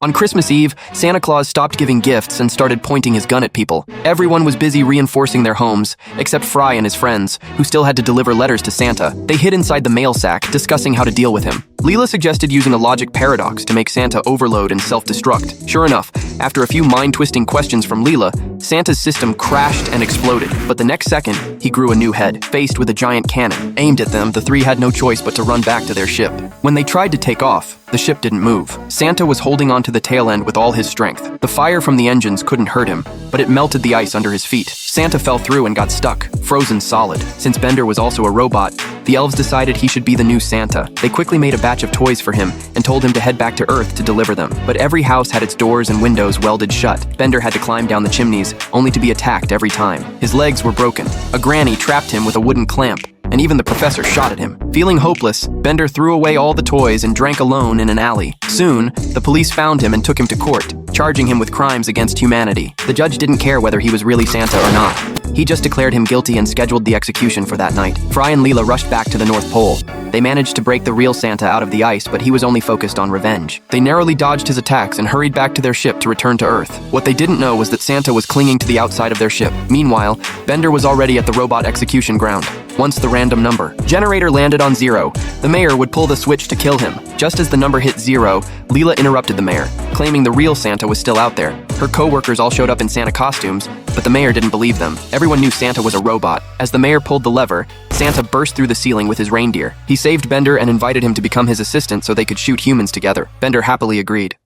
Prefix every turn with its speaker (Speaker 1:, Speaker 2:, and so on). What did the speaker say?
Speaker 1: On Christmas Eve, Santa Claus stopped giving gifts and started pointing his gun at people. Everyone was busy reinforcing their homes, except Fry and his friends, who still had to deliver letters to Santa. They hid inside the mail sack, discussing how to deal with him. Leela suggested using a logic paradox to make Santa overload and self-destruct. Sure enough, after a few mind-twisting questions from Leela, Santa's system crashed and exploded. But the next second, he grew a new head. Faced with a giant cannon aimed at them, the three had no choice but to run back to their ship. When they tried to take off, the ship didn't move. Santa was holding onto the tail end with all his strength. The fire from the engines couldn't hurt him, but it melted the ice under his feet. Santa fell through and got stuck, frozen solid. Since Bender was also a robot, the elves decided he should be the new Santa. They quickly made a batch of toys for him and told him to head back to Earth to deliver them. But every house had its doors and windows welded shut. Bender had to climb down the chimneys, only to be attacked every time. His legs were broken. A granny trapped him with a wooden clamp, and even the professor shot at him. Feeling hopeless, Bender threw away all the toys and drank alone in an alley. Soon, the police found him and took him to court, charging him with crimes against humanity. The judge didn't care whether he was really Santa or not. He just declared him guilty and scheduled the execution for that night. Fry and Leela rushed back to the North Pole. They managed to break the real Santa out of the ice, but he was only focused on revenge. They narrowly dodged his attacks and hurried back to their ship to return to Earth. What they didn't know was that Santa was clinging to the outside of their ship. Meanwhile, Bender was already at the robot execution ground. Once the random number generator landed on 0, the mayor would pull the switch to kill him. Just as the number hit 0, Leela interrupted the mayor, claiming the real Santa was still out there. Her co-workers all showed up in Santa costumes, but the mayor didn't believe them. Everyone knew Santa was a robot. As the mayor pulled the lever, Santa burst through the ceiling with his reindeer. He saved Bender and invited him to become his assistant so they could shoot humans together. Bender happily agreed.